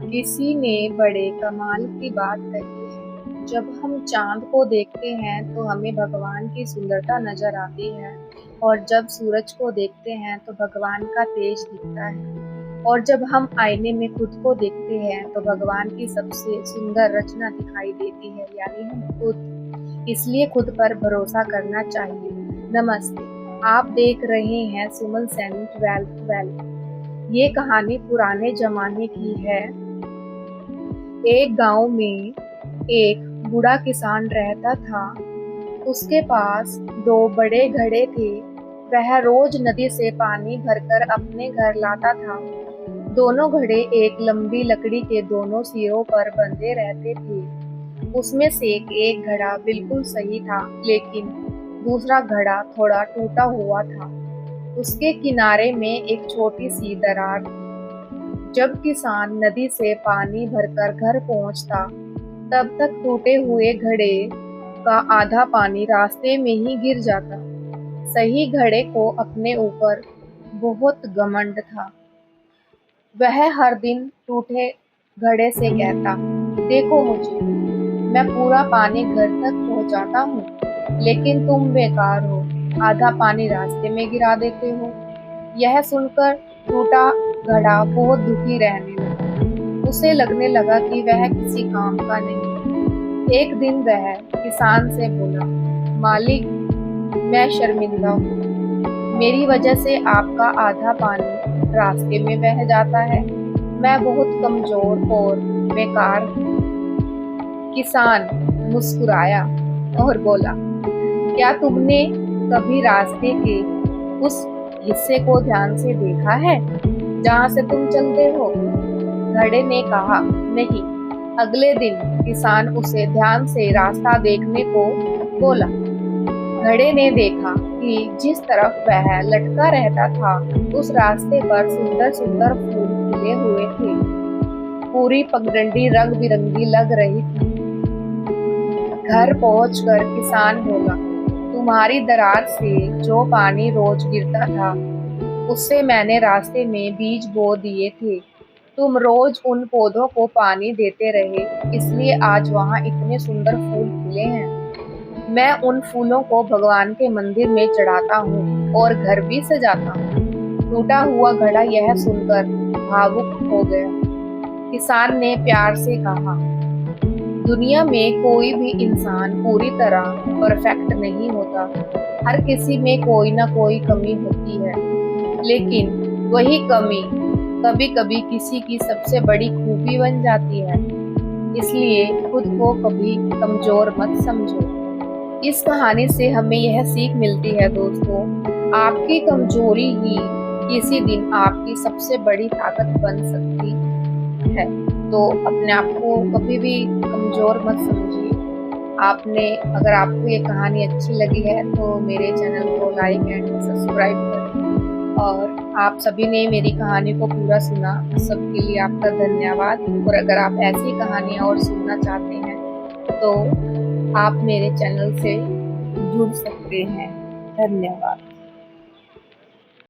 किसी ने बड़े कमाल की बात कही है। जब हम चांद को देखते हैं तो हमें भगवान की सुंदरता नजर आती है, और जब सूरज को देखते हैं तो भगवान का तेज दिखता है, और जब हम आईने में खुद को देखते हैं तो भगवान की सबसे सुंदर रचना दिखाई देती है, यानी हम खुद। इसलिए खुद पर भरोसा करना चाहिए। नमस्ते, आप देख रहे हैं सुमन सैनी 12 ये कहानी पुराने जमाने की है। एक गांव में एक बूढ़ा किसान रहता था। उसके पास दो बड़े घड़े थे। वह रोज नदी से पानी भरकर अपने घर लाता था। दोनों घड़े एक लंबी लकड़ी के दोनों सिरों पर बंधे रहते थे। उसमें से एक घड़ा बिल्कुल सही था, लेकिन दूसरा घड़ा थोड़ा टूटा हुआ था। उसके किनारे में एक छोटी सी दरार थी। जब किसान नदी से पानी भरकर घर पहुंचता, तब तक टूटे हुए घड़े का आधा पानी रास्ते में ही गिर जाता। सही घड़े को अपने ऊपर बहुत घमंड था। वह हर दिन टूटे घड़े से कहता, देखो मुझे, मैं पूरा पानी घर तक पहुंचाता हूँ, लेकिन तुम बेकार हो, आधा पानी रास्ते में गिरा देते हो। यह सुनकर टूटा घड़ा बहुत दुखी रहने लगा। उसे लगने लगा कि वह किसी काम का नहीं। एक दिन वह किसान से बोला, मालिक, मैं शर्मिंदा हूँ। मेरी वजह से आपका आधा पानी रास्ते में बह जाता है। मैं बहुत कमजोर और बेकार हूँ। किसान मुस्कुराया और बोला, क्या तुमने कभी रास्ते के उस हिस्से को ध्यान से देखा है जहाँ से तुम चलते हो? घड़े ने कहा, नहीं। अगले दिन किसान उसे ध्यान से रास्ता देखने को बोला। घड़े ने देखा कि जिस तरफ वह लटका रहता था, उस रास्ते पर सुंदर सुंदर फूल खिले हुए थे। पूरी पगडंडी रंग बिरंगी लग रही थी। घर पहुंचकर किसान बोला, तुम्हारी दरार से जो पानी रोज गिरता था, उससे मैंने रास्ते में बीज बो दिए थे। तुम रोज उन पौधों को पानी देते रहे, इसलिए आज वहाँ इतने सुंदर फूल खिले हैं। मैं उन फूलों को भगवान के मंदिर में चढ़ाता हूँ और घर भी सजाता हूँ। टूटा हुआ घड़ा यह सुनकर भावुक हो गया। किसान ने प्यार से कहा, दुनिया में कोई भी इंसान पूरी तरह परफेक्ट नहीं होता। हर किसी में कोई ना कोई कमी होती है, लेकिन वही कमी कभी कभी किसी की सबसे बड़ी खूबी बन जाती है। इसलिए खुद को कभी कमजोर मत समझो। इस कहानी से हमें यह सीख मिलती है दोस्तों, आपकी कमजोरी ही किसी दिन आपकी सबसे बड़ी ताकत बन सकती है। तो अपने आप को कभी भी कमजोर मत समझिए। अगर आपको ये कहानी अच्छी लगी है तो मेरे चैनल को लाइक एंड सब्सक्राइब करें। और आप सभी ने मेरी कहानी को पूरा सुना, सबके लिए आपका धन्यवाद। और अगर आप ऐसी कहानियाँ और सुनना चाहते हैं तो आप मेरे चैनल से जुड़ सकते हैं। धन्यवाद।